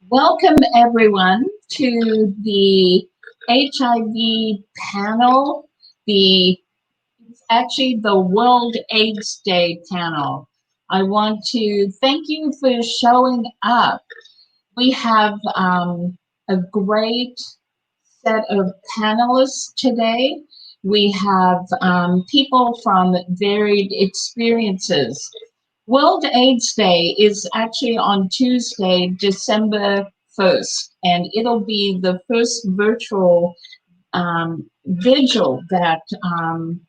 Welcome everyone to the HIV panel, it's actually the World AIDS Day panel. I want to thank you for showing up. We have a great set of panelists today. We have people from varied experiences. World AIDS Day is actually on Tuesday, December 1st, and it'll be the first virtual vigil that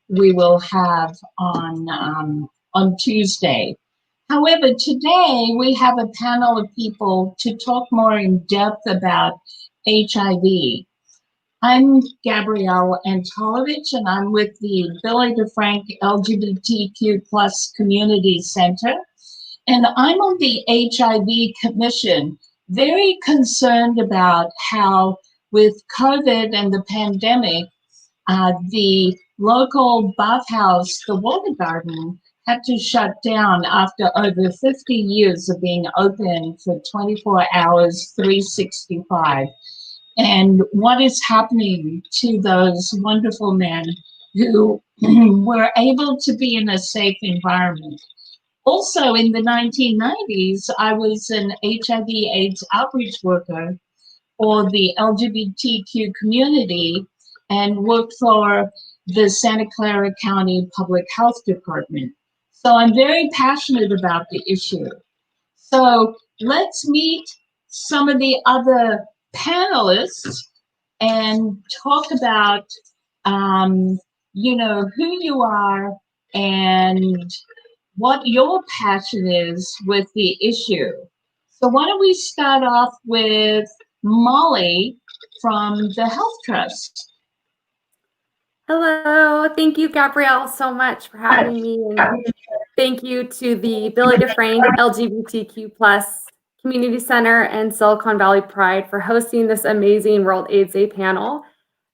we will have on Tuesday. However, today we have a panel of people to talk more in depth about HIV. I'm Gabrielle Antolovich, and I'm with the Billy DeFrank LGBTQ plus Community Center. And I'm on the HIV Commission, very concerned about how with COVID and the pandemic, the local bathhouse, the Water Garden, had to shut down after over 50 years of being open for 24 hours, 365. And what is happening to those wonderful men who were able to be in a safe environment. Also in the 1990s, I was an HIV/AIDS outreach worker for the LGBTQ community and worked for the Santa Clara County Public Health Department. So I'm very passionate about the issue. So let's meet some of the other panelists and talk about, who you are and what your passion is with the issue. So why don't we start off with Molly from the Health Trust. Hello, thank you, Gabrielle, so much for having me. And thank you to the Billy DeFrank LGBTQ plus Community Center and Silicon Valley Pride for hosting this amazing World AIDS Day panel.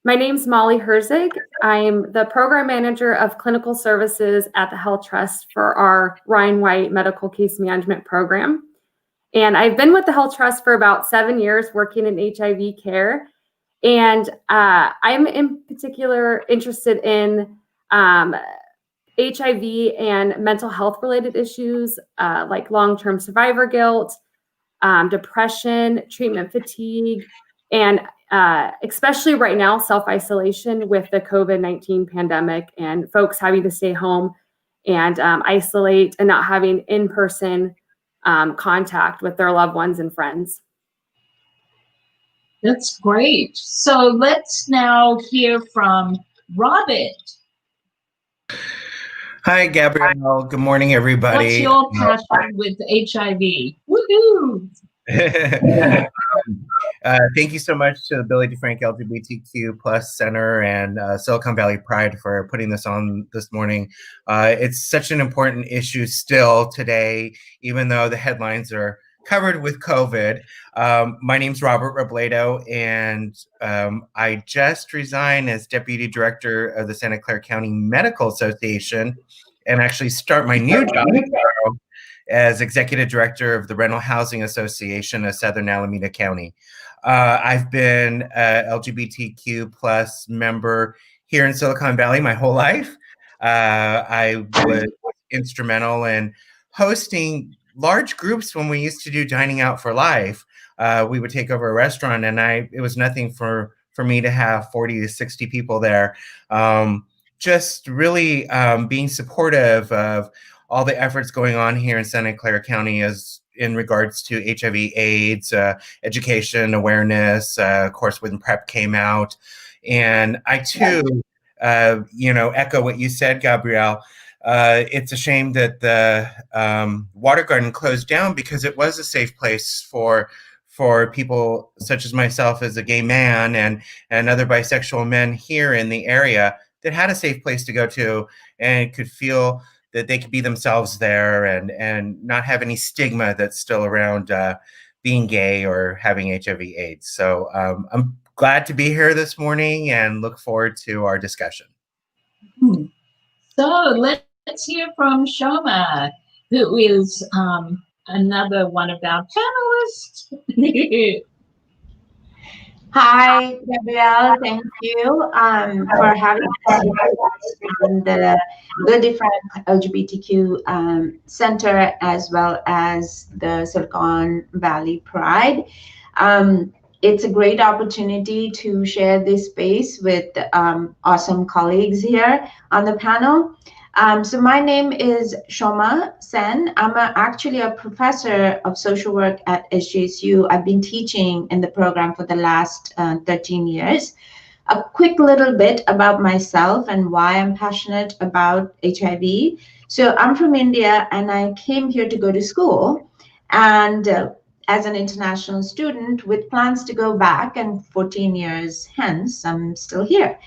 My name's Molly Herzig. I'm the Program Manager of Clinical Services at the Health Trust for our Ryan White Medical Case Management Program. And I've been with the Health Trust for about 7 years working in HIV care. And I'm in particular interested in HIV and mental health related issues like long-term survivor guilt, depression, treatment fatigue, and especially right now, self-isolation with the COVID-19 pandemic and folks having to stay home and isolate and not having in-person contact with their loved ones and friends. That's great. So let's now hear from Robert. Hi, Gabrielle. Good morning, everybody. What's your passion with HIV? Woohoo! Thank you so much to the Billy DeFrank LGBTQ plus Center and Silicon Valley Pride for putting this on this morning. It's such an important issue still today, even though the headlines are covered with COVID. My name's Robert Robledo, and I just resigned as Deputy Director of the Santa Clara County Medical Association and actually start my new job tomorrow as Executive Director of the Rental Housing Association of Southern Alameda County. I've been a LGBTQ plus member here in Silicon Valley my whole life. I was instrumental in hosting large groups when we used to do Dining Out for Life. We would take over a restaurant, and it was nothing for me to have 40 to 60 people there. Just really being supportive of all the efforts going on here in Santa Clara County as in regards to HIV/AIDS, education, awareness, of course, when PrEP came out. And I too, echo what you said, Gabrielle. It's a shame that the Water Garden closed down because it was a safe place for people such as myself as a gay man and other bisexual men here in the area that had a safe place to go to and could feel that they could be themselves there and not have any stigma that's still around being gay or having HIV/AIDS. So I'm glad to be here this morning and look forward to our discussion. So let's hear from Shoma, who is another one of our panelists. Hi, Gabrielle. Thank you for having us on the Ability Frank LGBTQ Center, as well as the Silicon Valley Pride. It's a great opportunity to share this space with awesome colleagues here on the panel. So my name is Shoma Sen. I'm actually a professor of social work at SJSU. I've been teaching in the program for the last 13 years. A quick little bit about myself and why I'm passionate about HIV. So I'm from India and I came here to go to school, and as an international student with plans to go back, and 14 years hence, I'm still here.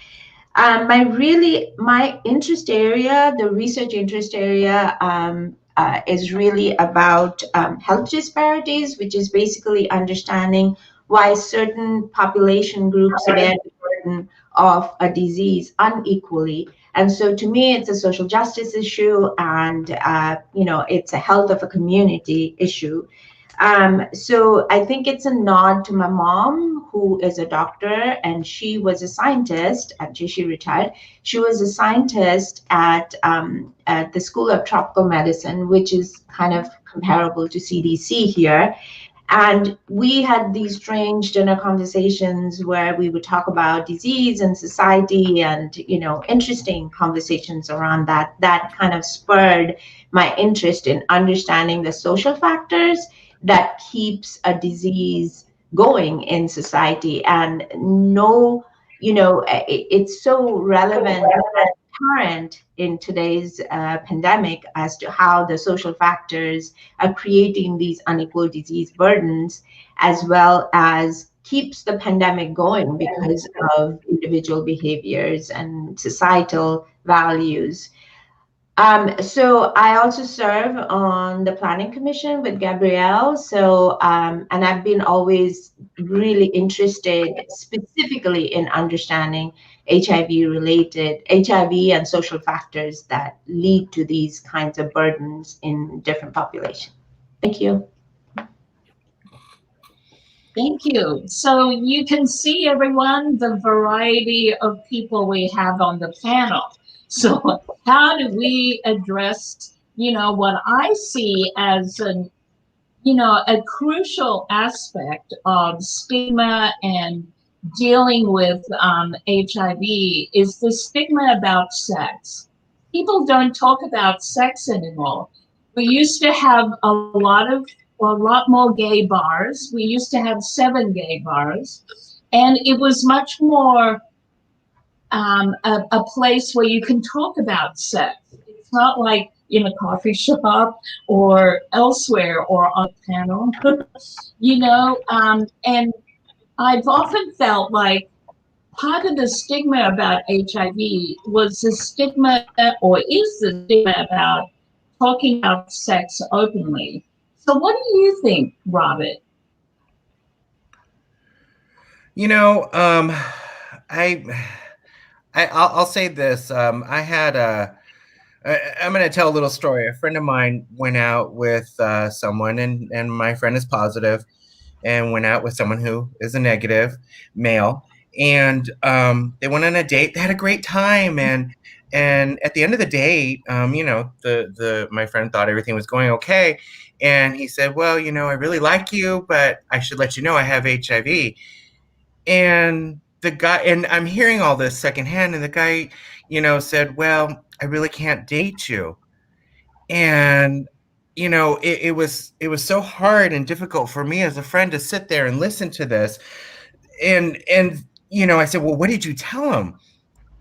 My interest area, the research interest area, is really about health disparities, which is basically understanding why certain population groups bear the burden of a disease unequally. And so to me, it's a social justice issue, and it's a health of a community issue. So I think it's a nod to my mom, who is a doctor, and she was a scientist. Actually, she retired. She was a scientist at the School of Tropical Medicine, which is kind of comparable to CDC here. And we had these strange dinner conversations where we would talk about disease and society, and interesting conversations around that. That kind of spurred my interest in understanding the social factors that keeps a disease going in society. And it's so relevant and current in today's pandemic as to how the social factors are creating these unequal disease burdens, as well as keeps the pandemic going because of individual behaviors and societal values. So I also serve on the Planning Commission with Gabrielle. So, and I've been always really interested specifically in understanding HIV and social factors that lead to these kinds of burdens in different populations. Thank you. Thank you. So you can see, everyone, the variety of people we have on the panel. So how do we address, what I see as a crucial aspect of stigma and dealing with HIV is the stigma about sex. People don't talk about sex anymore. We used to have a lot more gay bars. We used to have 7 gay bars, and it was much more a place where you can talk about sex. It's not like in a coffee shop or elsewhere or on a panel, and I've often felt like part of the stigma about HIV was the stigma, or is the stigma, about talking about sex openly. So what do you think, Robert? I'll say this. I'm going to tell a little story. A friend of mine went out with someone, and my friend is positive, and went out with someone who is a negative male. And they went on a date. They had a great time, and at the end of the date, my friend thought everything was going okay, and he said, "Well, I really like you, but I should let you know I have HIV." And the guy, and I'm hearing all this secondhand, and the guy, said, "Well, I really can't date you." And it was so hard and difficult for me as a friend to sit there and listen to this. And I said, "Well, what did you tell him?"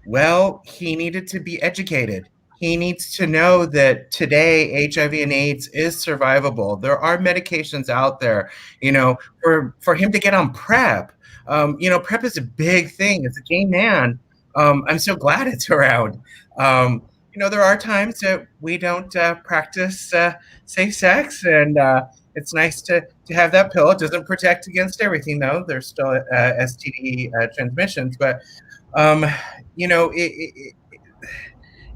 Well, he needed to be educated. He needs to know that today HIV and AIDS is survivable. There are medications out there, for him to get on PrEP. PrEP is a big thing. As a gay man, I'm so glad it's around. There are times that we don't practice safe sex, and it's nice to have that pill. It doesn't protect against everything, though. There's still STD transmissions, but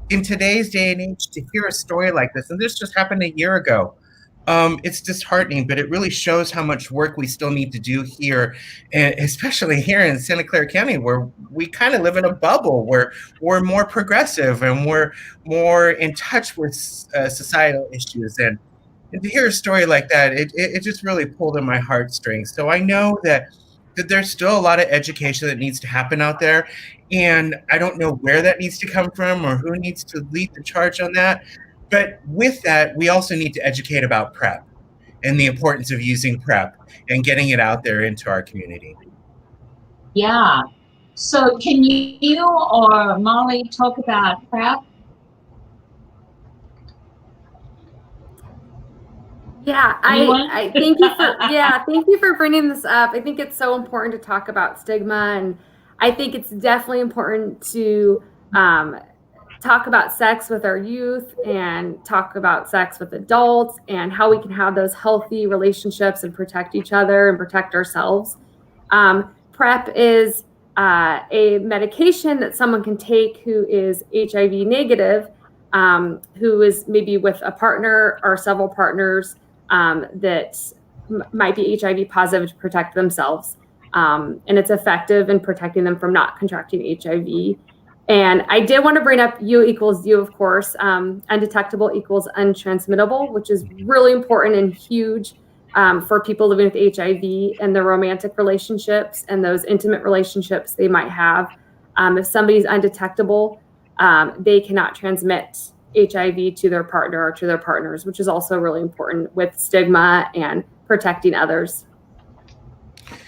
in today's day and age, to hear a story like this, and this just happened a year ago, It's disheartening, but it really shows how much work we still need to do here, and especially here in Santa Clara County, where we kind of live in a bubble, where we're more progressive and we're more in touch with societal issues. And to hear a story like that, it just really pulled on my heartstrings. So I know that there's still a lot of education that needs to happen out there, and I don't know where that needs to come from or who needs to lead the charge on that. But with that, we also need to educate about PrEP and the importance of using PrEP and getting it out there into our community. Yeah. So can you or Molly talk about PrEP? Yeah, I thank you for thank you for bringing this up. I think it's so important to talk about stigma, and I think it's definitely important to talk about sex with our youth and talk about sex with adults and how we can have those healthy relationships and protect each other and protect ourselves. PrEP is a medication that someone can take who is HIV negative, who is maybe with a partner or several partners that might be HIV positive, to protect themselves. And it's effective in protecting them from not contracting HIV. And I did want to bring up U equals U, of course. Undetectable equals untransmittable, which is really important and huge for people living with HIV and their romantic relationships and those intimate relationships they might have. If somebody's undetectable, they cannot transmit HIV to their partner or to their partners, which is also really important with stigma and protecting others.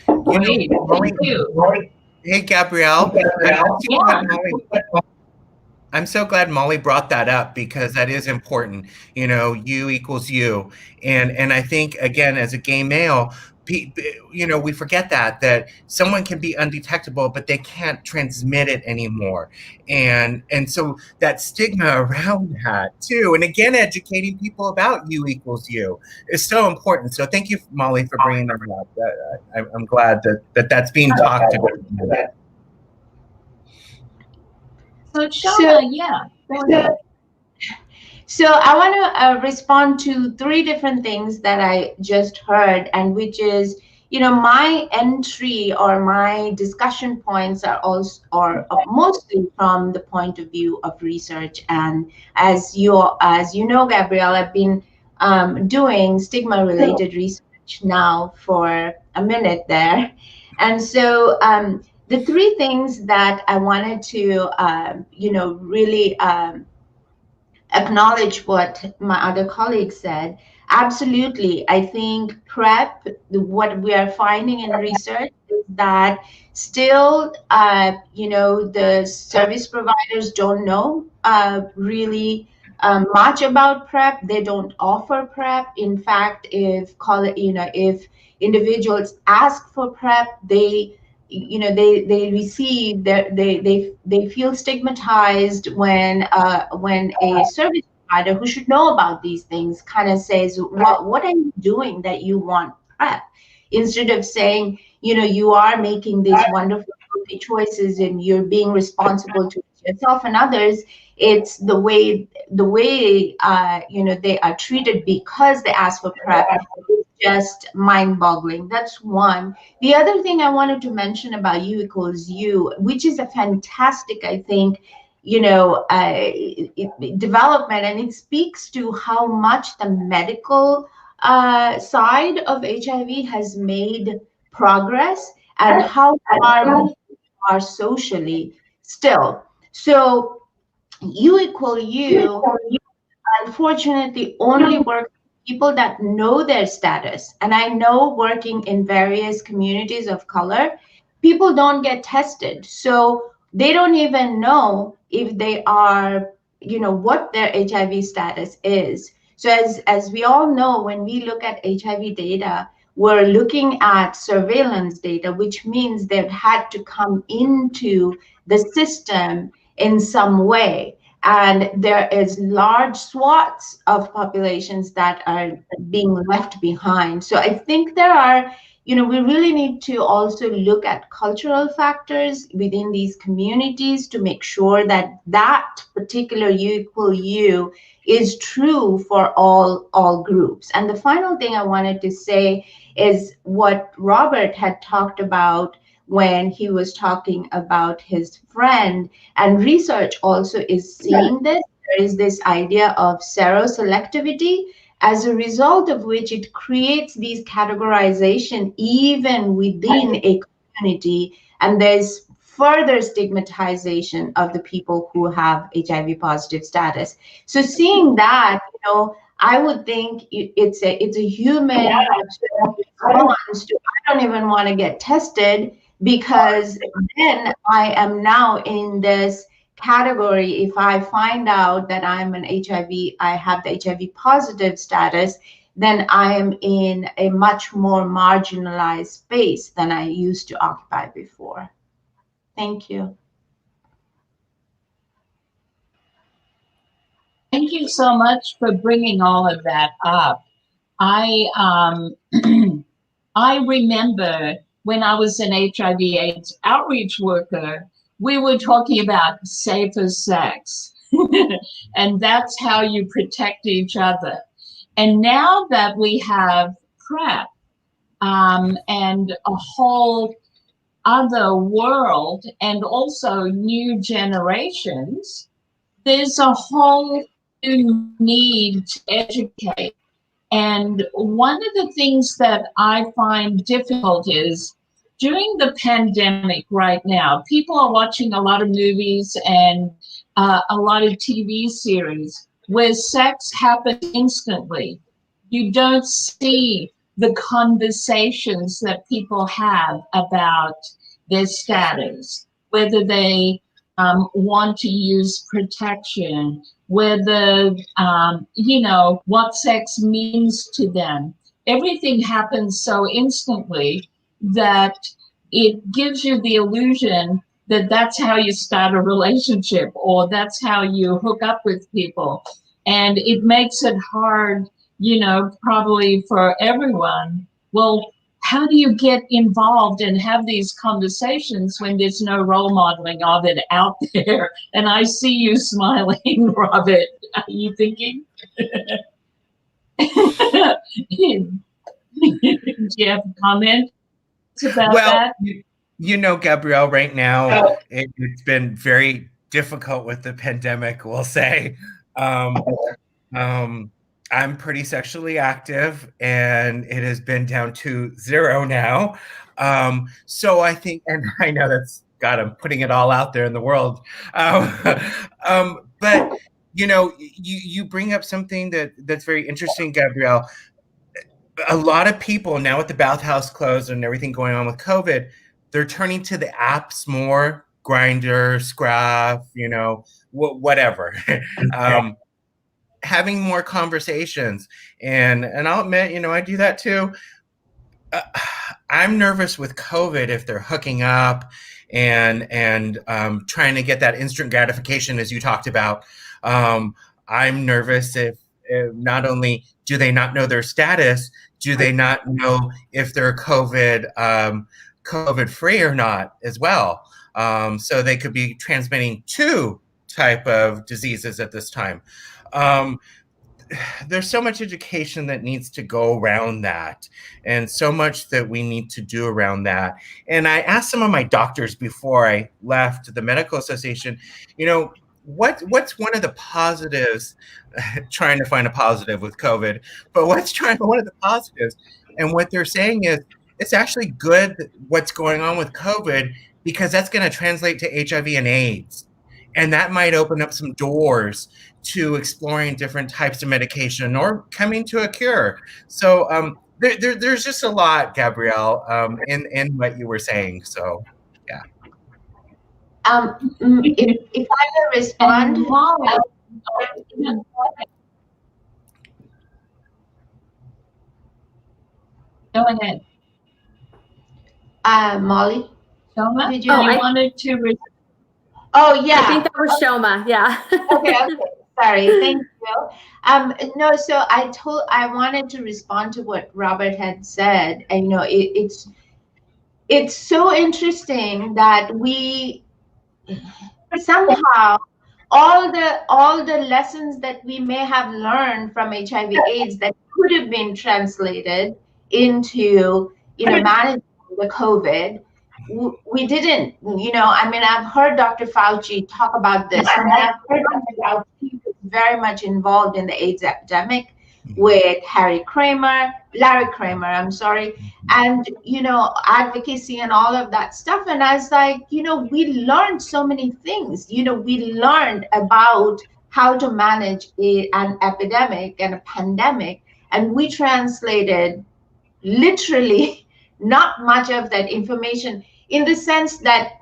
Great. Thank you. Hey, Gabrielle. I'm so glad Molly brought that up, because that is important. You know, U equals U. And I think, again, as a gay male, you know, we forget that someone can be undetectable, but they can't transmit it anymore. And so that stigma around that too. And again, educating people about U equals U is so important. So thank you, Molly, for bringing that up. I'm glad that that's being talked about. So Shoma, yeah. So I want to respond to 3 different things that I just heard, and which is, you know, my entry or my discussion points are also, or mostly from the point of view of research. And as you know, Gabrielle, I've been doing stigma-related research now for a minute there, and so the 3 things that I wanted to, you know, really acknowledge what my other colleagues said. Absolutely. I think PrEP, what we are finding in research is that still, you know, the service providers don't know really much about PrEP. They don't offer PrEP. In fact, if individuals ask for PrEP, they receive they feel stigmatized when a service provider who should know about these things kind of says, what are you doing that you want PrEP, instead of saying, you know, you are making these wonderful healthy choices and you're being responsible to yourself and others. It's the way you know, they are treated because they ask for PrEP. Just mind-boggling. That's one. The other thing I wanted to mention about U equals U, which is a fantastic, I think, you know, development, and it speaks to how much the medical side of HIV has made progress and how far we are socially still. So U equal U, unfortunately, only works people that know their status. And I know, working in various communities of color, people don't get tested. So they don't even know if they are, you know, what their HIV status is. So as we all know, when we look at HIV data, we're looking at surveillance data, which means they've had to come into the system in some way. And there is large swaths of populations that are being left behind. So I think there are, we really need to also look at cultural factors within these communities to make sure that that particular U equal U is true for all groups. And the final thing I wanted to say is what Robert had talked about when he was talking about his friend, and research also is seeing this. There is this idea of seroselectivity, as a result of which it creates these categorization even within a community, and there's further stigmatization of the people who have HIV positive status. So seeing that, I would think it's a human response to, I don't even want to get tested, because then I am now in this category. If I find out that I'm I have the HIV positive status, then I am in a much more marginalized space than I used to occupy before. Thank you. Thank you so much for bringing all of that up. I I remember when I was an HIV/AIDS outreach worker, we were talking about safer sex, and that's how you protect each other. And now that we have PrEP and a whole other world, and also new generations, there's a whole new need to educate. And one of the things that I find difficult is during the pandemic right now, people are watching a lot of movies and a lot of TV series where sex happens instantly. You don't see the conversations that people have about their status, whether they want to use protection, whether, what sex means to them. Everything happens so instantly that it gives you the illusion that that's how you start a relationship, or that's how you hook up with people. And it makes it hard, probably for everyone. Well, how do you get involved and have these conversations when there's no role modeling of it out there? And I see you smiling, Robert. Are you thinking? Do you have a comment about that? Gabrielle, right now, it's been very difficult with the pandemic, we'll say. I'm pretty sexually active, and it has been down to 0 now. So I think, and I know God, I'm putting it all out there in the world. But you bring up something that's very interesting, Gabrielle. A lot of people now, with the bathhouse closed and everything going on with COVID, they're turning to the apps more, Grindr, Scruff, whatever. Having more conversations, and I'll admit, I do that too. I'm nervous with COVID if they're hooking up and trying to get that instant gratification, as you talked about. I'm nervous if not only do they not know their status, do they not know if they're COVID free or not as well. So they could be transmitting 2 type of diseases at this time. There's so much education that needs to go around that, and so much that we need to do around that. And I asked some of my doctors before I left the medical association, what's one of the positives, trying to find a positive with COVID, but one of the positives? And what they're saying is it's actually good what's going on with COVID, because that's going to translate to HIV and AIDS. And that might open up some doors to exploring different types of medication or coming to a cure. So there's just a lot, Gabrielle, in what you were saying. So, yeah. If I may respond. Go ahead. Molly? Shoma, Did you wanted to... Oh, yeah. I think that was Shoma, yeah. Okay. Sorry, thank you. No, so I wanted to respond to what Robert had said, and it's so interesting that we somehow all the lessons that we may have learned from HIV/AIDS that could have been translated into managing the COVID, we didn't. I mean, I've heard Dr. Fauci talk about this, and I've heard Dr. Fauci was very much involved in the AIDS epidemic with Larry Kramer, I'm sorry, and advocacy and all of that stuff. And I was like, we learned so many things. We learned about how to manage an epidemic and a pandemic, and we translated literally not much of that information, in the sense that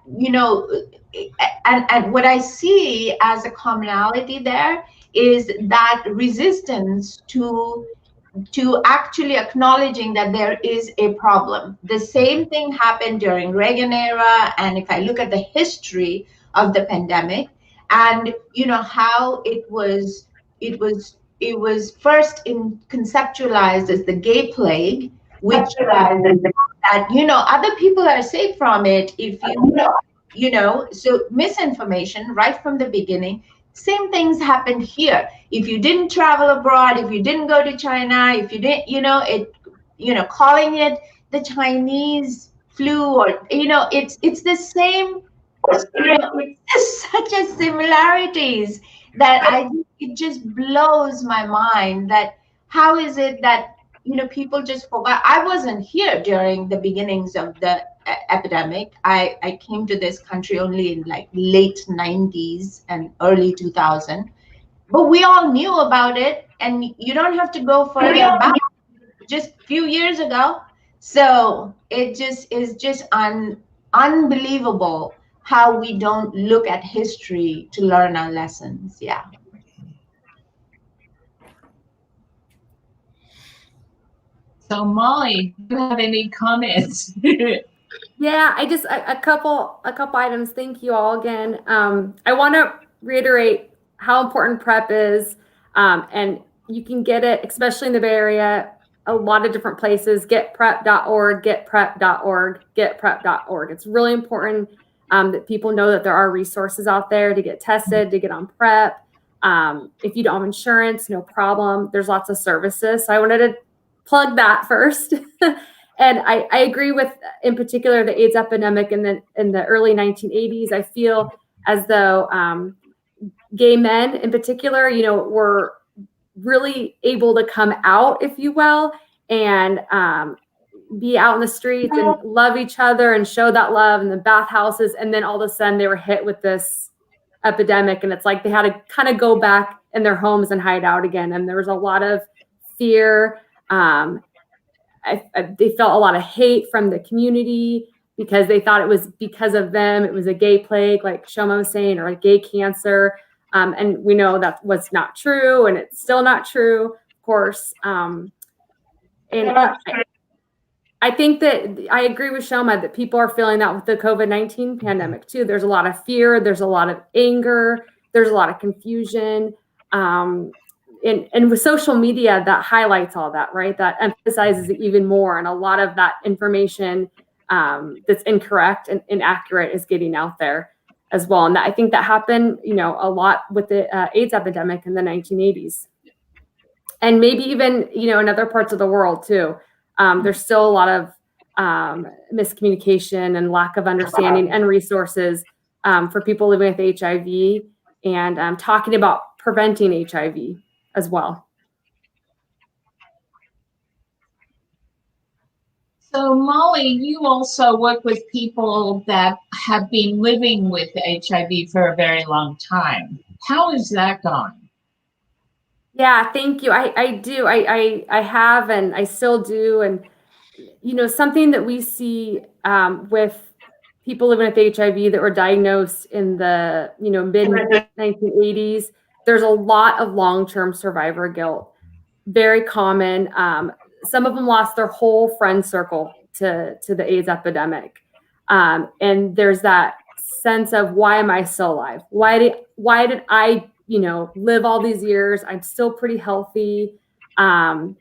and what I see as a commonality there is that resistance to actually acknowledging that there is a problem. The same thing happened during Reagan era, and if I look at the history of the pandemic, and how it was first conceptualized as the gay plague, which that other people are safe from it if so misinformation right from the beginning. Same things happened here. If you didn't travel abroad, if you didn't go to China, if you didn't, calling it the Chinese flu, or it's the same. It's such a similarities that it just blows my mind that how is it that people just forgot. I wasn't here during the beginnings of the epidemic. I came to this country only in like late 90s and early 2000, but we all knew about it, and you don't have to go further back, just a few years ago. So it just is just unbelievable how we don't look at history to learn our lessons. Yeah. So Molly, do you have any comments? Yeah, I just a couple items. Thank you all again. I want to reiterate how important PrEP is, and you can get it, especially in the Bay Area, a lot of different places. Getprep.org, getprep.org, getprep.org. It's really important that people know that there are resources out there to get tested, to get on PrEP. If you don't have insurance, no problem. There's lots of services. So I wanted to plug that first. And I agree with, in particular, the AIDS epidemic in the early 1980s. I feel as though gay men, in particular, were really able to come out, if you will, and be out in the streets and love each other and show that love in the bathhouses. And then all of a sudden, they were hit with this epidemic, and it's like they had to kind of go back in their homes and hide out again. And there was a lot of fear. They felt a lot of hate from the community because they thought it was because of them. It was a gay plague, like Shoma was saying, or a gay cancer. And we know that was not true, and it's still not true, of course. And I think that I agree with Shoma that people are feeling that with the COVID-19 pandemic too. There's a lot of fear. There's a lot of anger. There's a lot of confusion. And with social media, that highlights all that, right? That emphasizes it even more. And a lot of that information that's incorrect and inaccurate is getting out there as well. And I think that happened, a lot with the AIDS epidemic in the 1980s. And maybe even, in other parts of the world too. There's still a lot of miscommunication and lack of understanding and resources for people living with HIV, and talking about preventing HIV as well. So Molly, you also work with people that have been living with HIV for a very long time. How is that gone? Yeah, thank you. I do. I have, and I still do. And, something that we see with people living with HIV that were diagnosed in the, mid 1980s, there's a lot of long-term survivor guilt. Very common. Some of them lost their whole friend circle to the AIDS epidemic. And there's that sense of, why am I still alive? Why did I, live all these years. I'm still pretty healthy. I'm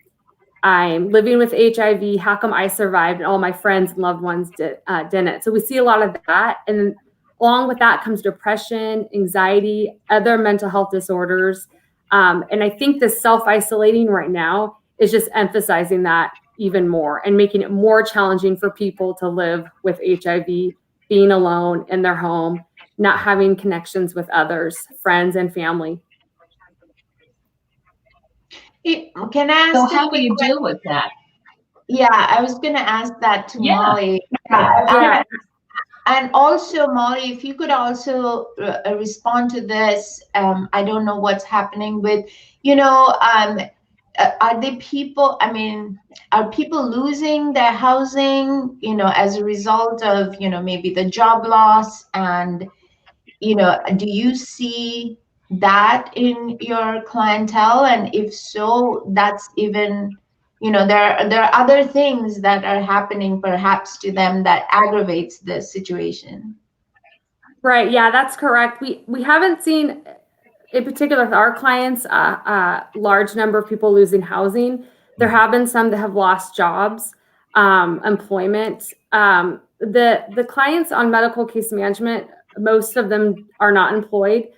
living with HIV. How come I survived and all my friends and loved ones didn't? So we see a lot of that. And along with that comes depression, anxiety, other mental health disorders. And I think the self-isolating right now is just emphasizing that even more and making it more challenging for people to live with HIV, being alone in their home, not having connections with others, friends and family. Can I ask? So how do you deal with that? Yeah, I was going to ask that to Molly. Yeah. And also, Molly, if you could also respond to this. I don't know what's happening with, are they people, are people losing their housing, as a result of, maybe the job loss? And, do you see that in your clientele? And if so, that's even, there are other things that are happening perhaps to them that aggravates the situation. Right. Yeah, that's correct. We haven't seen, in particular with our clients, a large number of people losing housing. There have been some that have lost jobs, employment. The clients on medical case management, most of them are not employed.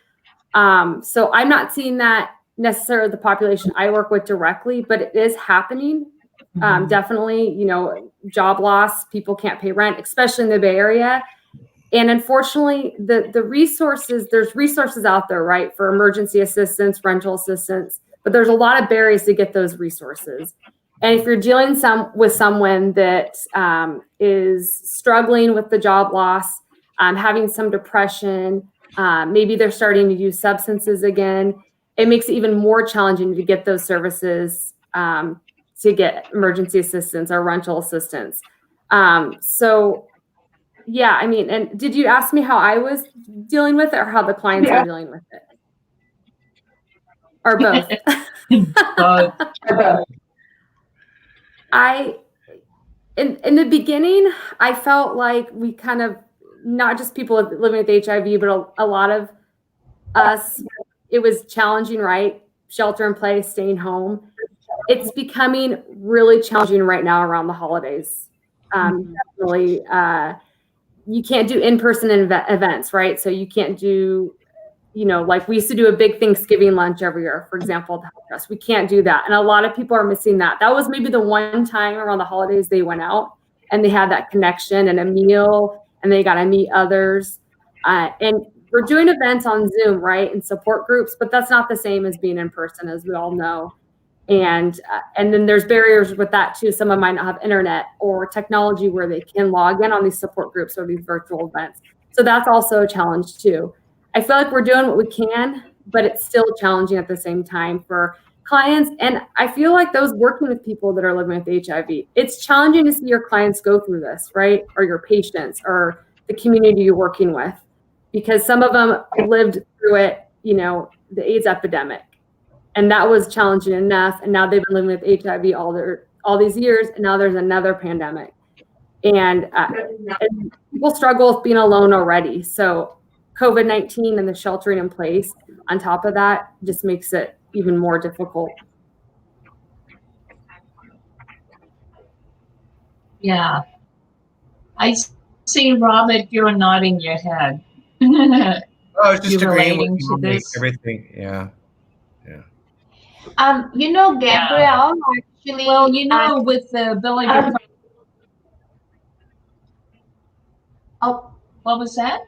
So I'm not seeing that necessarily the population I work with directly, but it is happening. Definitely, job loss, people can't pay rent, especially in the Bay Area. And unfortunately, the resources, there's resources out there, right, for emergency assistance, rental assistance, but there's a lot of barriers to get those resources. And if you're dealing with someone that is struggling with the job loss, having some depression, maybe they're starting to use substances again, it makes it even more challenging to get those services, to get emergency assistance or rental assistance. So yeah, and did you ask me how I was dealing with it or how the clients are dealing with it? Or both? Both. In the beginning, I felt like we kind of, not just people living with HIV, but a lot of us, it was challenging, right? Shelter in place, staying home. It's becoming really challenging right now around the holidays. Definitely, you can't do in-person events, right? So you can't do, like we used to do a big Thanksgiving lunch every year, for example, at the Health Trust. We can't do that. And a lot of people are missing that. That was maybe the one time around the holidays they went out and they had that connection and a meal and they got to meet others. And we're doing events on Zoom, right? And support groups, but that's not the same as being in person, as we all know. And then there's barriers with that too. Someone might not have internet or technology where they can log in on these support groups or these virtual events. So that's also a challenge too. I feel like we're doing what we can, but it's still challenging at the same time for clients. And I feel like those working with people that are living with HIV, it's challenging to see your clients go through this, right? Or your patients or the community you're working with, because some of them lived through it, the AIDS epidemic. And that was challenging enough. And now they've been living with HIV all these years. And now there's another pandemic. And people struggle with being alone already. So COVID-19 and the sheltering in place on top of that just makes it even more difficult. Yeah. I see, Robert, you're nodding your head. Oh, I was just agreeing to with this. everything. Yeah. Gabrielle, actually. Well, with the ability to. Oh, what was that?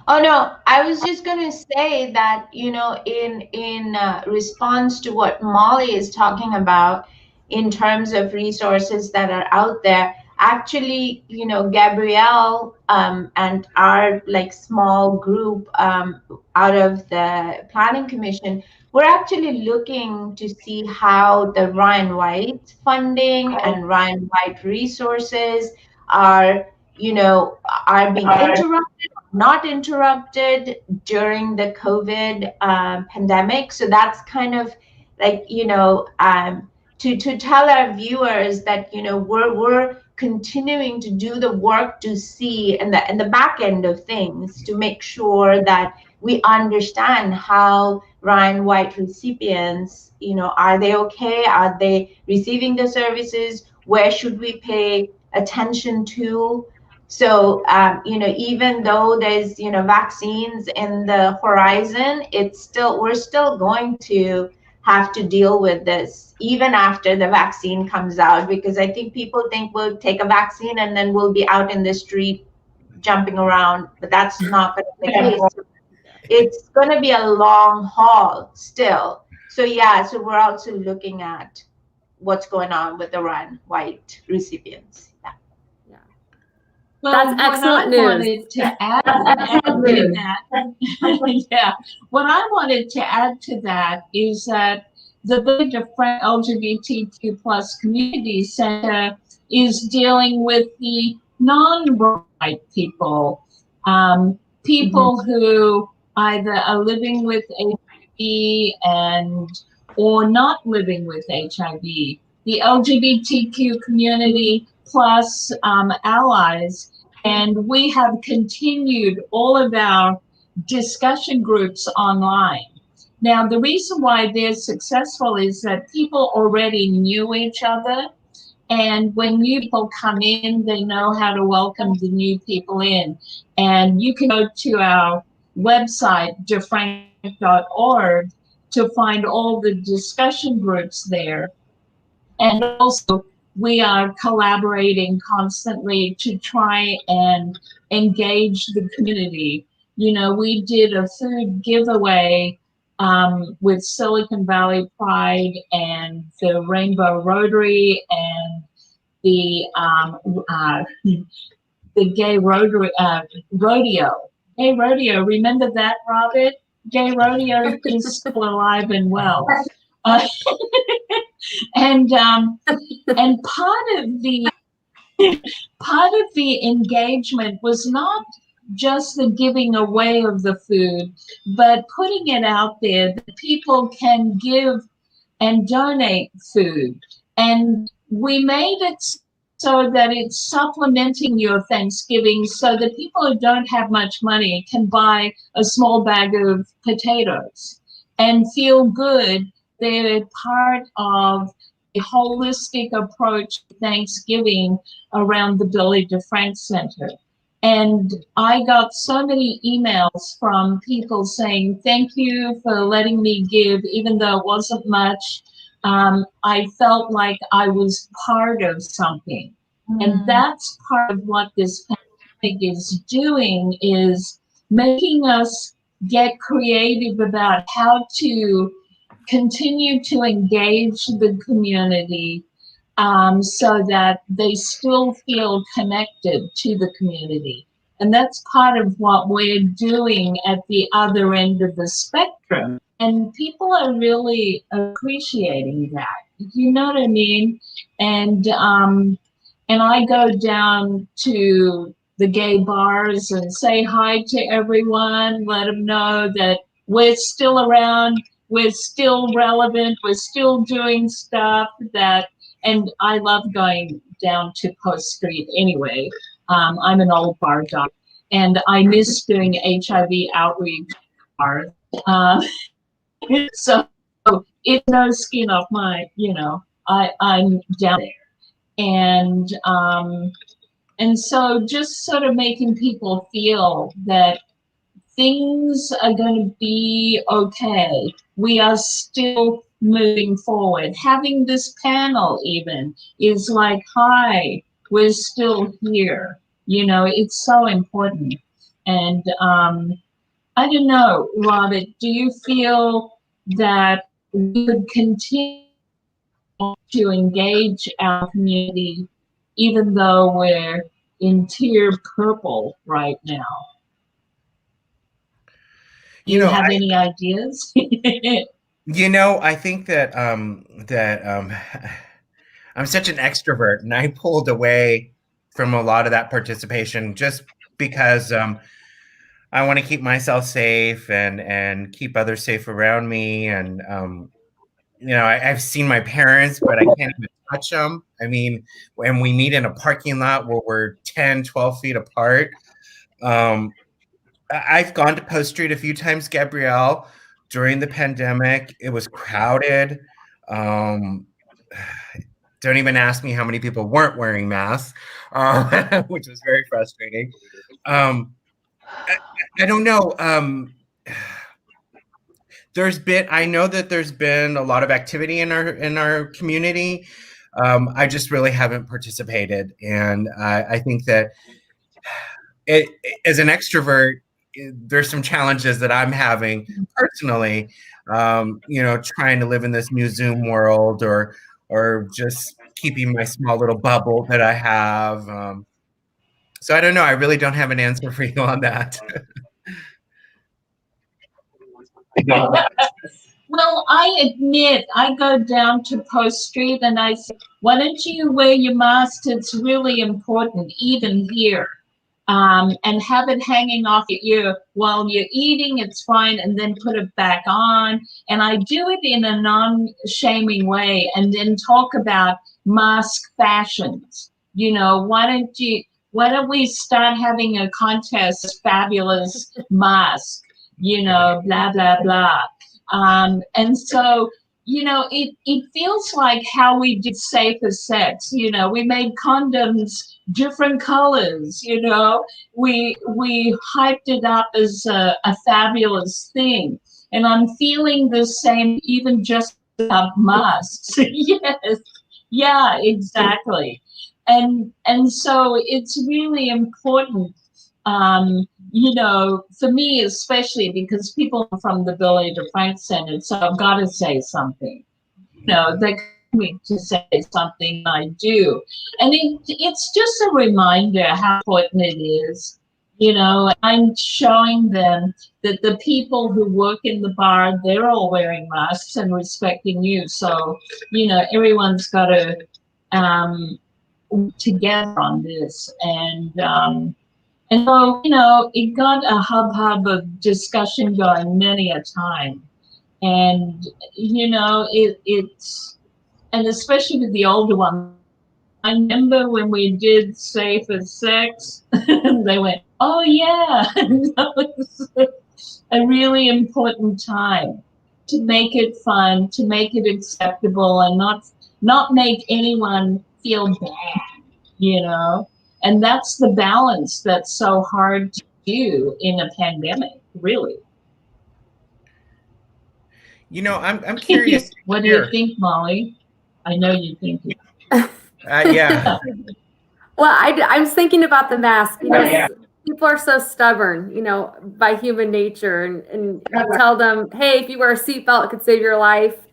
Oh no, I was just going to say that, in response to what Molly is talking about in terms of resources that are out there, actually, Gabrielle and our small group out of the Planning Commission, we're actually looking to see how the Ryan White funding and Ryan White resources are being interrupted, not interrupted during the COVID pandemic. So that's kind of to tell our viewers that we're continuing to do the work to see in the back end of things to make sure that we understand how Ryan White recipients, are they okay? Are they receiving the services? Where should we pay attention to? So, even though there's, vaccines in the horizon, we're still going to have to deal with this even after the vaccine comes out, because I think people think we'll take a vaccine and then we'll be out in the street jumping around, but that's not going to be the case. It's going to be a long haul still. So yeah, so we're also looking at what's going on with the Ryan White recipients. Yeah. Well, That's excellent news. Wanted to add to that, yeah, what I wanted to add to that is that the Billy DeFrank LGBTQ plus Community Center is dealing with the non-white people, people who either are living with HIV or not living with HIV. The LGBTQ community plus allies, and we have continued all of our discussion groups online. Now, the reason why they're successful is that people already knew each other, and when new people come in, they know how to welcome the new people in. And you can go to our website, defrank.org, to find all the discussion groups there. And also, we are collaborating constantly to try and engage the community. We did a food giveaway with Silicon Valley Pride and the Rainbow Rotary and the Gay Rotary Rodeo. Gay Rodeo, remember that, Robert? Gay Rodeo is still alive and well. And part of the engagement was not just the giving away of the food, but putting it out there that people can give and donate food. And we made it so that it's supplementing your Thanksgiving, so that people who don't have much money can buy a small bag of potatoes and feel good. They're part of a holistic approach to Thanksgiving around the Billy DeFrank Center. And I got so many emails from people saying, thank you for letting me give, even though it wasn't much. I felt like I was part of something. And that's part of what this pandemic is doing, is making us get creative about how to continue to engage the community so that they still feel connected to the community. And that's part of what we're doing at the other end of the spectrum. And people are really appreciating that. You know what I mean? And I go down to the gay bars and say hi to everyone, let them know that we're still around, we're still relevant, we're still doing stuff and I love going down to Post Street anyway. I'm an old bar dog, and I miss doing HIV outreach bars. So it's no skin off my, I'm down there. And so just sort of making people feel that things are going to be okay. We are still moving forward. Having this panel even is like, hi, we're still here. It's so important. And I don't know, Robert, do you feel that we could continue to engage our community even though we're in tier purple right now? Do you have any ideas? I think that I'm such an extrovert, and I pulled away from a lot of that participation just because I want to keep myself safe and keep others safe around me. And I've seen my parents, but I can't even touch them. I mean, when we meet in a parking lot where we're 10, 12 feet apart, I've gone to Post Street a few times, Gabrielle, during the pandemic. It was crowded. Um, don't even ask me how many people weren't wearing masks, which was very frustrating. I don't know. I know that there's been a lot of activity in our community. I just really haven't participated, and I think that as an extrovert, there's some challenges that I'm having personally. Trying to live in this new Zoom world, or just keeping my small little bubble that I have. So I don't know. I really don't have an answer for you on that. Well, I admit, I go down to Post Street and I say, why don't you wear your mask? It's really important, even here. And have it hanging off your ear while you're eating, it's fine, and then put it back on. And I do it in a non-shaming way, and then talk about mask fashions. Why don't we start having a contest, fabulous mask, blah, blah, blah. And so, it feels like how we did safer sex. We made condoms different colors. We hyped it up as a fabulous thing. And I'm feeling the same, even just about masks. Yes, yeah, exactly. And so it's really important. For me, especially because people are from the Billy DeFrank Center, so I've got to say something. They come me to say something, I do. And it's just a reminder how important it is. I'm showing them that the people who work in the bar, they're all wearing masks and respecting you. So, everyone's got to work together on this. And so, it got a hub of discussion going many a time. And, it's, and especially with the older one, I remember when we did Safer Sex, they went, oh yeah, that was a really important time to make it fun, to make it acceptable, and not make anyone feel bad. And that's the balance that's so hard to do in a pandemic, really. I'm curious. What do you think, Molly? I know you think it. Yeah. Well, I was thinking about the mask. People are so stubborn, by human nature, and you tell them, hey, if you wear a seatbelt, it could save your life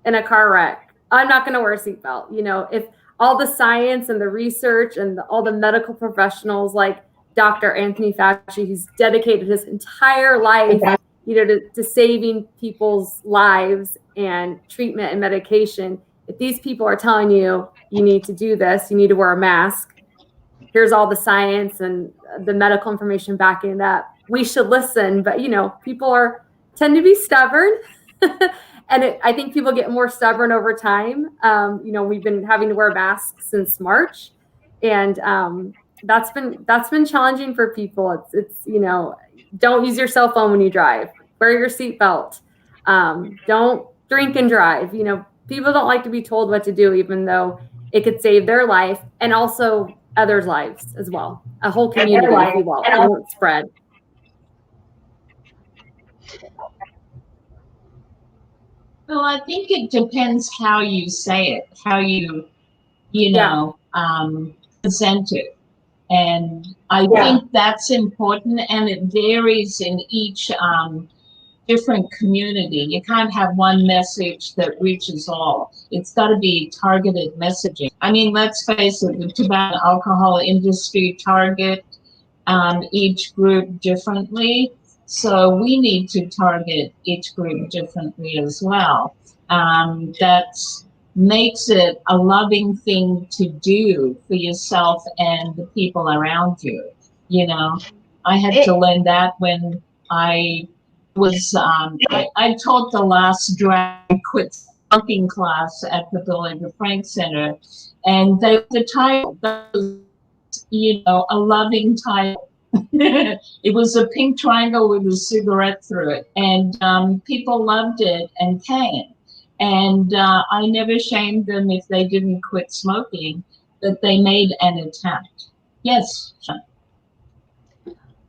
in a car wreck. I'm not going to wear a seatbelt. If all the science and the research and all the medical professionals like Dr. Anthony Fauci, who's dedicated his entire life, to saving people's lives and treatment and medication. If these people are telling you, you need to do this, you need to wear a mask, here's all the science and the medical information backing it up, we should listen. But, people tend to be stubborn. And I think people get more stubborn over time. We've been having to wear masks since March, and that's been challenging for people. It's don't use your cell phone when you drive. Wear your seatbelt. Don't drink and drive. People don't like to be told what to do, even though it could save their life and also others' lives as well. A whole community, if you will, it won't spread. Well, I think it depends how you say it, how you present it. And I think that's important, and it varies in each different community. You can't have one message that reaches all. It's got to be targeted messaging. I mean, let's face it, the tobacco and alcohol industry target each group differently. So we need to target each group differently as well. That makes it a loving thing to do for yourself and the people around you. I had to learn that when I was, I taught the last drag quit smoking class at the Billy DeFrank Center, and the title was, a loving title. It was a pink triangle with a cigarette through it, and people loved it and came. And I never shamed them if they didn't quit smoking, that they made an attempt. Yes,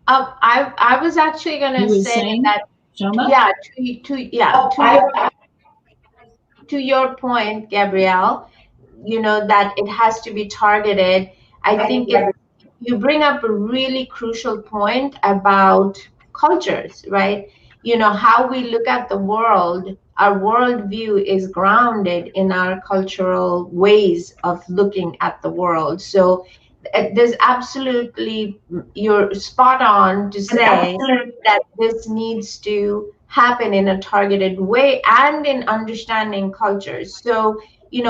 I was actually going you to were say saying, that, Shoma? yeah, to your point, Gabrielle, that it has to be targeted. I think you bring up a really crucial point about cultures, right? How we look at the world, our worldview is grounded in our cultural ways of looking at the world. So there's absolutely, you're spot on to say that this needs to happen in a targeted way and in understanding cultures. So,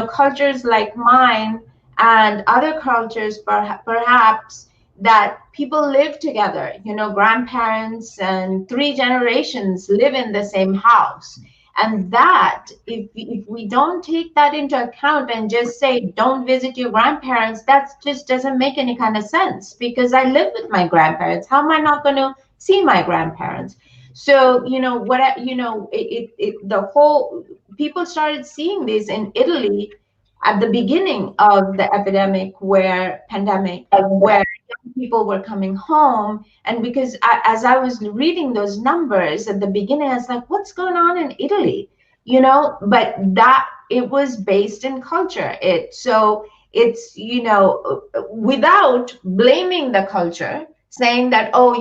cultures like mine and other cultures, perhaps, that people live together, grandparents and 3 generations live in the same house. And that, if we don't take that into account and just say, don't visit your grandparents, that just doesn't make any kind of sense, because I live with my grandparents. How am I not going to see my grandparents? So, the whole, people started seeing this in Italy at the beginning of the pandemic, where people were coming home. And because as I was reading those numbers at the beginning, I was like, what's going on in Italy? But that, it was based in culture. So it's, without blaming the culture, saying that, oh,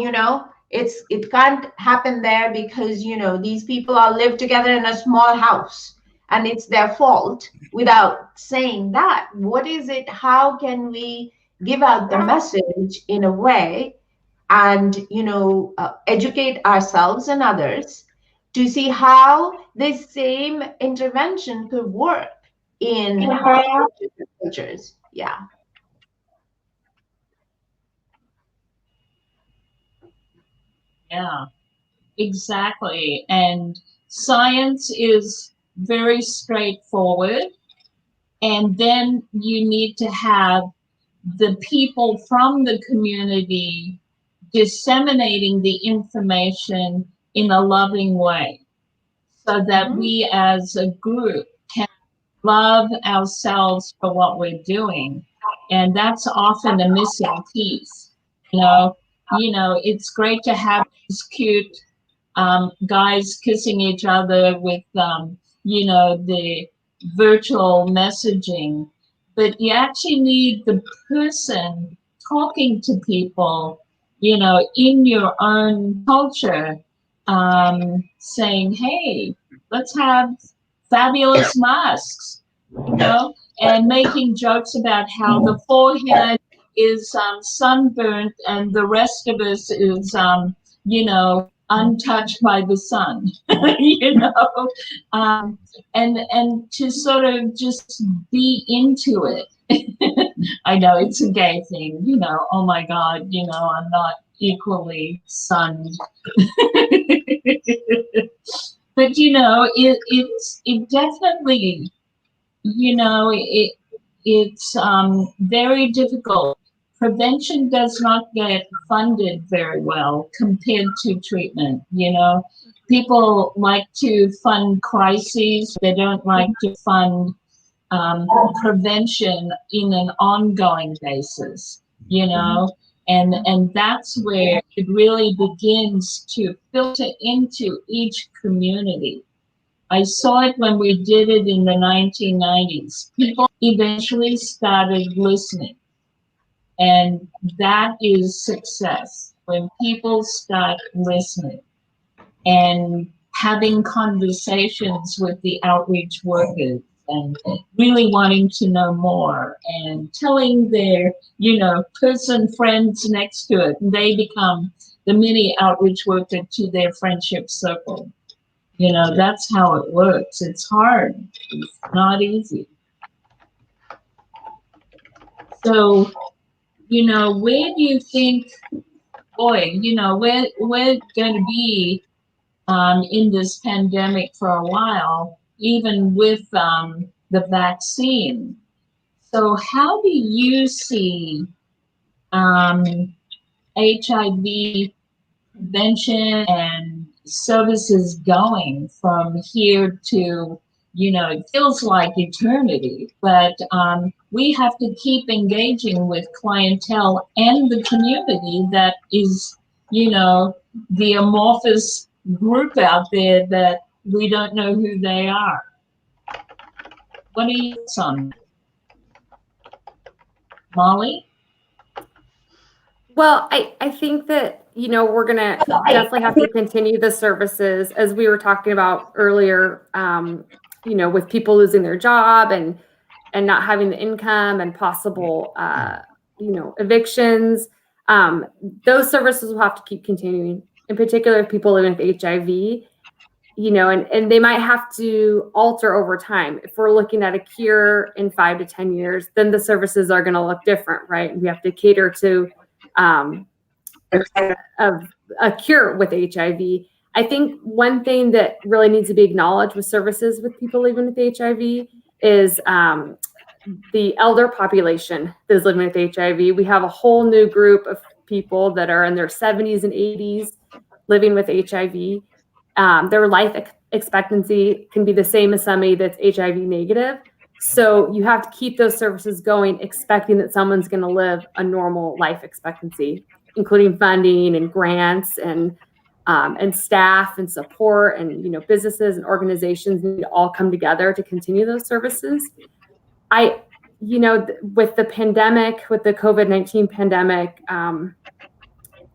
it can't happen there because, these people all live together in a small house and it's their fault. Without saying that, what is it? How can we give out the message in a way and educate ourselves and others to see how this same intervention could work in cultures? Yeah. Yeah, exactly. And science is very straightforward. And then you need to have the people from the community disseminating the information in a loving way, so that we as a group can love ourselves for what we're doing. And that's often a missing piece. It's great to have these cute guys kissing each other with the virtual messaging, but you actually need the person talking to people, in your own culture, saying, hey, let's have fabulous masks, and making jokes about how the forehead is sunburnt and the rest of us is, untouched by the sun, and to sort of just be into it. I know it's a gay thing, oh my God, I'm not equally sunned. But it definitely, it's very difficult. Prevention does not get funded very well compared to treatment. People like to fund crises. They don't like to fund prevention in an ongoing basis, and that's where it really begins to filter into each community. I saw it when we did it in the 1990s. People eventually started listening. And that is success, when people start listening and having conversations with the outreach workers and really wanting to know more and telling their, person friends next to it. And they become the mini outreach worker to their friendship circle. That's how it works. It's hard. It's not easy. So, where do you think, boy, we're going to be in this pandemic for a while, even with the vaccine. So how do you see HIV prevention and services going from here to, it feels like eternity, but we have to keep engaging with clientele and the community that is, the amorphous group out there that we don't know who they are. What are your thoughts on that? Molly? Well, I think that, we're going to definitely have to continue the services as we were talking about earlier, with people losing their job and not having the income and possible, evictions. Those services will have to keep continuing, in particular if people living with HIV, and they might have to alter over time. If we're looking at a cure in 5 to 10 years, then the services are going to look different, right? We have to cater to of a cure with HIV. I think one thing that really needs to be acknowledged with services with people living with HIV is the elder population that is living with HIV. We have a whole new group of people that are in their 70s and 80s living with HIV. Their life expectancy can be the same as somebody that's HIV negative. So you have to keep those services going, expecting that someone's going to live a normal life expectancy, including funding and grants and staff and support, and businesses and organizations need to all come together to continue those services. With the pandemic, with the COVID-19 pandemic,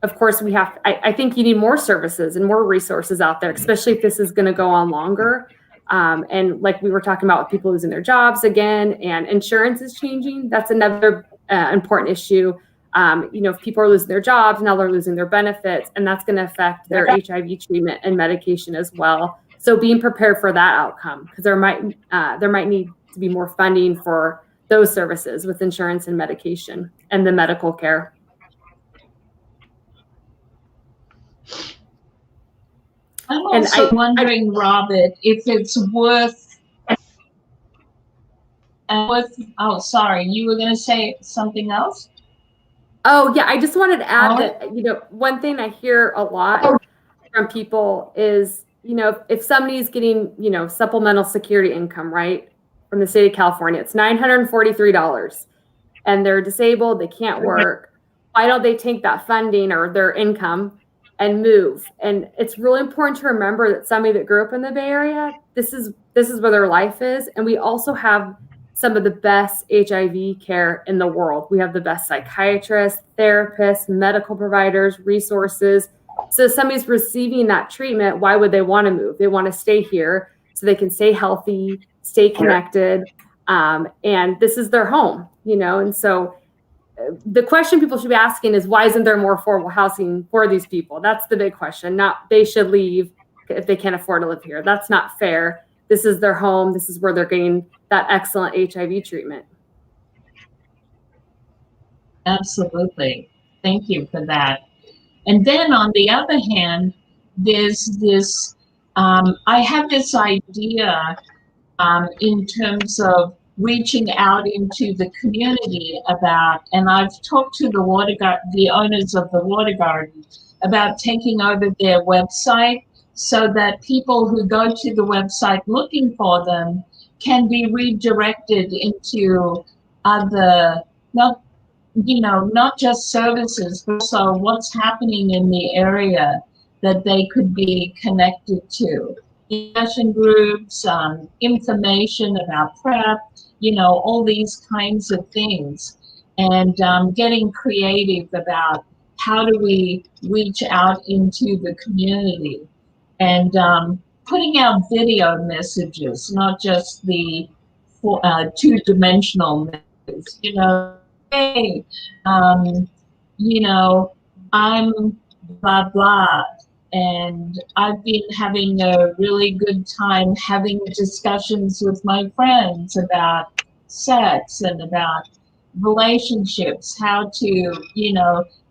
of course I think you need more services and more resources out there, especially if this is going to go on longer. And like we were talking about with people losing their jobs again, and insurance is changing. That's another important issue. If people are losing their jobs, now they're losing their benefits, and that's going to affect their HIV treatment and medication as well. So being prepared for that outcome, because there might need to be more funding for those services with insurance and medication and the medical care. I'm also wondering, Robert, if it's worth. Oh, sorry, you were going to say something else? Oh, yeah. I just wanted to add that, one thing I hear a lot from people is, if somebody's getting, supplemental security income, right, from the state of California, it's $943, and they're disabled, they can't work. Why don't they take that funding or their income and move? And it's really important to remember that somebody that grew up in the Bay Area, this is where their life is. And we also have some of the best HIV care in the world. We have the best psychiatrists, therapists, medical providers, resources. So if somebody's receiving that treatment, why would they want to move? They want to stay here so they can stay healthy, stay connected. And this is their home, and so the question people should be asking is, why isn't there more affordable housing for these people? That's the big question. Not they should leave if they can't afford to live here. That's not fair. This is their home. This is where they're getting that excellent HIV treatment. Absolutely. Thank you for that. And then on the other hand, there's this, I have this idea in terms of reaching out into the community about, and I've talked to the owners of the Water Garden about taking over their website so that people who go to the website looking for them can be redirected into other, not just services, but also what's happening in the area that they could be connected to. Discussion groups, information about PrEP, all these kinds of things. And getting creative about how do we reach out into the community, and putting out video messages, not just the two-dimensional messages, hey, I'm blah, blah, and I've been having a really good time having discussions with my friends about sex and about relationships, how to,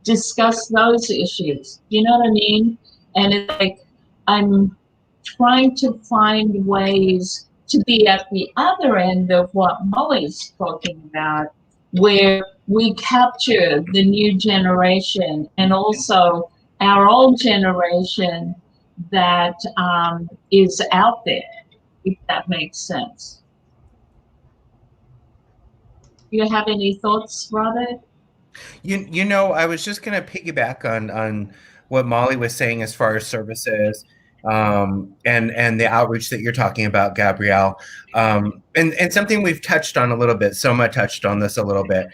discuss those issues. You know what I mean? And it's like, I'm trying to find ways to be at the other end of what Molly's talking about, where we capture the new generation and also our old generation that is out there, if that makes sense. Do you have any thoughts, Robert? You know, I was just going to piggyback on what Molly was saying as far as services, and the outreach that you're talking about, Gabrielle, and something we've touched on a little bit. Soma touched on this a little bit.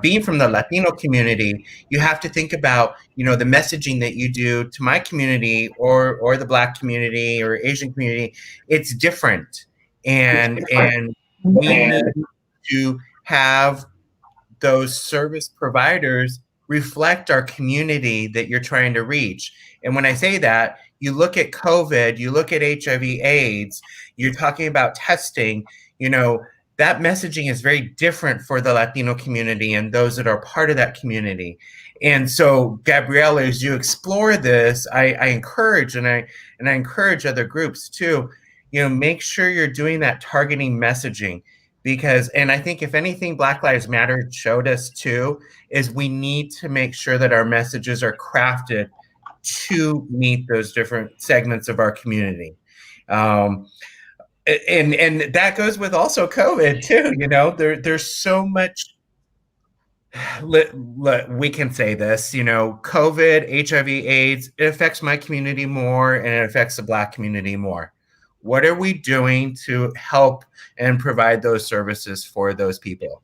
Being from the Latino community, you have to think about, you know, the messaging that you do to my community or the Black community or Asian community. It's different, and we need to have those service providers reflect our community that you're trying to reach. And when I say that, you look at COVID, you look at HIV/AIDS, you're talking about testing, you know, that messaging is very different for the Latino community and those that are part of that community. And so, Gabrielle, as you explore this, I encourage, and I encourage other groups too, you know, make sure you're doing that targeting messaging. Because, and I think if anything, Black Lives Matter showed us too, is we need to make sure that our messages are crafted to meet those different segments of our community. And that goes with also COVID too. You know, there's so much, we can say this, you know, COVID, HIV, AIDS, it affects my community more and it affects the Black community more. What are we doing to help and provide those services for those people?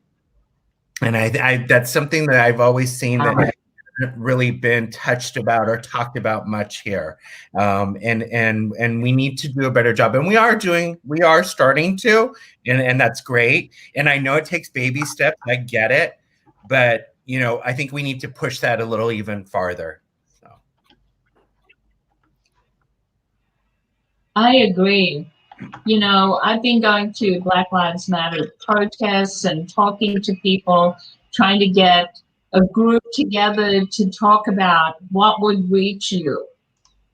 And I that's something that I've always seen that hasn't really been touched about or talked about much here. And we need to do a better job. And we are starting to, and that's great. And I know it takes baby steps. I get it. But, you know, I think we need to push that a little even farther. So. I agree. You know, I've been going to Black Lives Matter protests and talking to people, trying to get a group together to talk about what would reach you,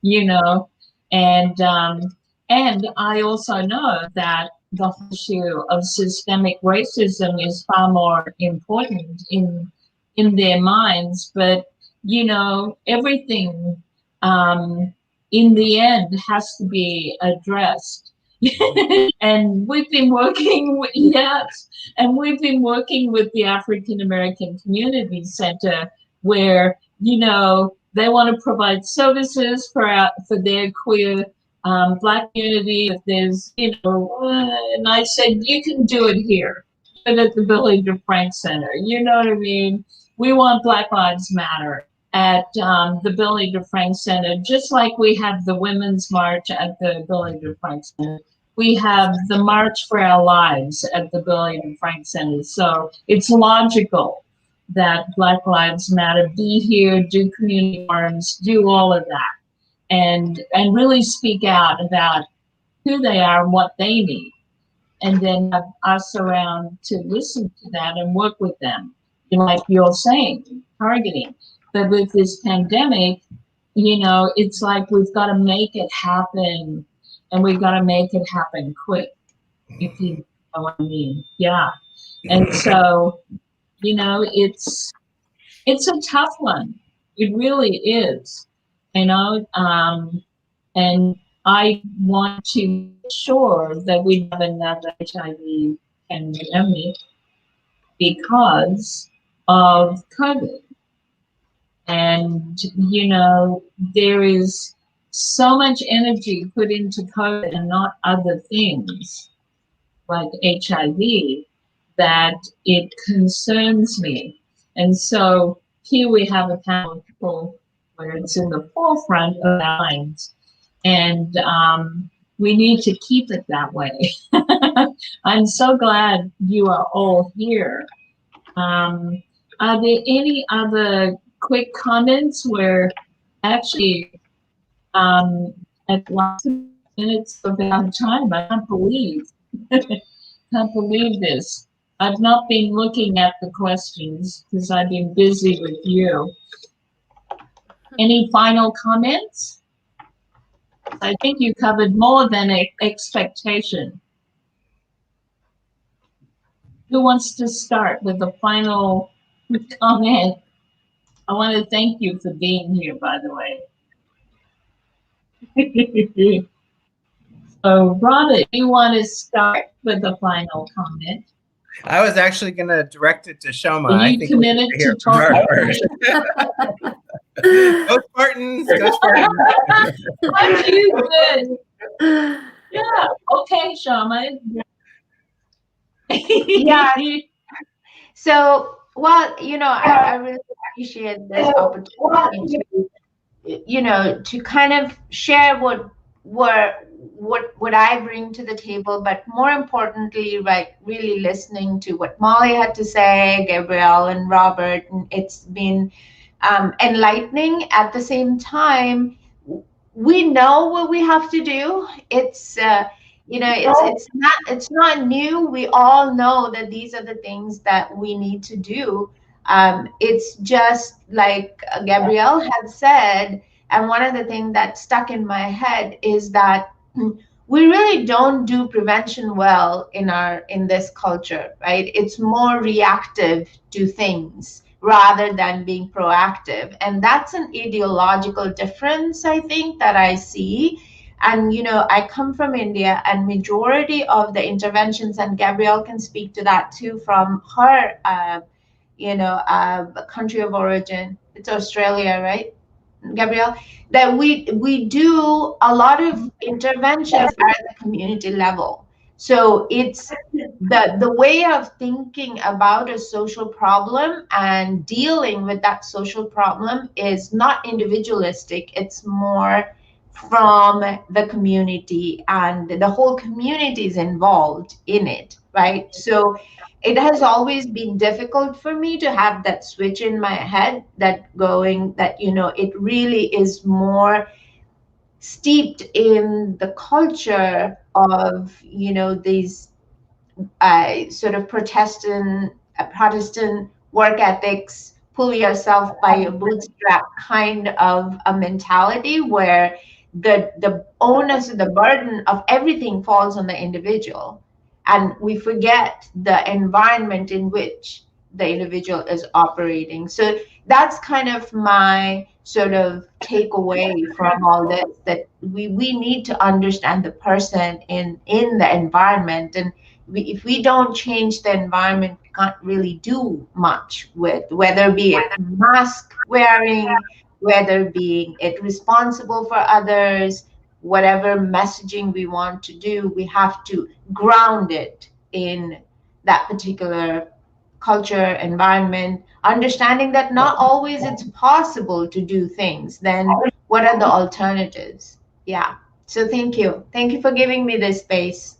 you know, and I also know that the issue of systemic racism is far more important in their minds, but you know, everything in the end has to be addressed. And we've been working with, yes, and we've been working with the African American Community Center, where, you know, they want to provide services for their queer Black community. If there's, you know, and I said, you can do it here, but at the Billy DeFrank Center, you know what I mean? We want Black Lives Matter at the Billy DeFrank Center, just like we have the Women's March at the Billy DeFrank Center. We have the March for Our Lives at the Billy DeFrank Center. So it's logical that Black Lives Matter be here, do community forums, do all of that, and really speak out about who they are and what they need, and then have us around to listen to that and work with them, like you're saying, targeting. But with this pandemic, you know, it's like we've got to make it happen, and we've got to make it happen quick, if you know what I mean. Yeah. And so, you know, it's a tough one. It really is, you know, and I want to make sure that we have another HIV pandemic because of COVID. And, you know, there is so much energy put into COVID and not other things like HIV that it concerns me. And so here we have a panel of people where it's in the forefront of our minds. And we need to keep it that way. I'm so glad you are all here. Are there any other quick comments? Where actually at last minutes of our time, I can't believe this. I've not been looking at the questions because I've been busy with you. Any final comments? I think you covered more than expectation. Who wants to start with the final comment? I want to thank you for being here, by the way. So, Robert, you want to start with the final comment? I was actually going to direct it to Shoma. Are I you think committed we should to hear from talk? her first. Go Spartans! Go Spartans! Aren't you good? Yeah. Okay, Shoma. Yeah. So, well, I really appreciate this opportunity to kind of share what I bring to the table, but more importantly, right, really listening to what Molly had to say, Gabrielle and Robert, and it's been enlightening. At the same time, we know what we have to do. It's not new. We all know that these are the things that we need to do. It's just like Gabrielle had said, and one of the things that stuck in my head is that we really don't do prevention well in this culture, right? It's more reactive to things rather than being proactive. And that's an ideological difference, I think, that I see. And, I come from India, and majority of the interventions, and Gabrielle can speak to that too, from her, country of origin. It's Australia, right, Gabrielle? That we do a lot of interventions at the community level. So it's the way of thinking about a social problem and dealing with that social problem is not individualistic. It's more from the community, and the whole community is involved in it, right? So it has always been difficult for me to have that switch in my head that it really is more steeped in the culture of these sort of Protestant work ethics, pull yourself by your bootstrap kind of a mentality, where the onus, the burden of everything falls on the individual, and we forget the environment in which the individual is operating. So that's kind of my sort of takeaway from all this, that we need to understand the person in the environment. And if we don't change the environment, we can't really do much with, whether be it mask wearing, whether being it responsible for others, whatever messaging we want to do, we have to ground it in that particular culture, environment, understanding that not always it's possible to do things. Then what are the alternatives? Yeah. So thank you. Thank you for giving me this space.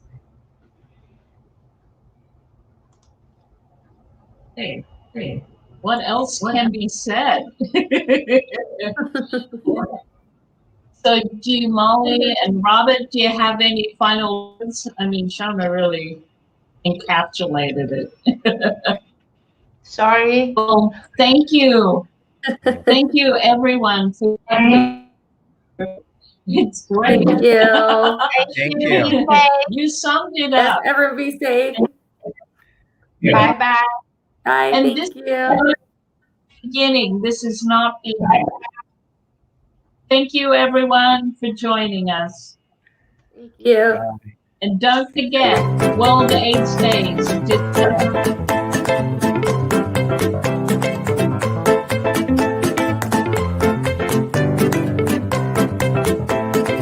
Hey, what else can be said? So do you, Molly and Robert, do you have any final words? I mean, Shoma really encapsulated it. Sorry. Well, thank you. Thank you, everyone. It's great. Thank you. Thank you. You summed it Yes, up. everyone be safe. Bye bye. Bye. And Thank this you. is beginning. This is not the end. Thank you, everyone, for joining us. Thank you. And don't forget, World AIDS Days.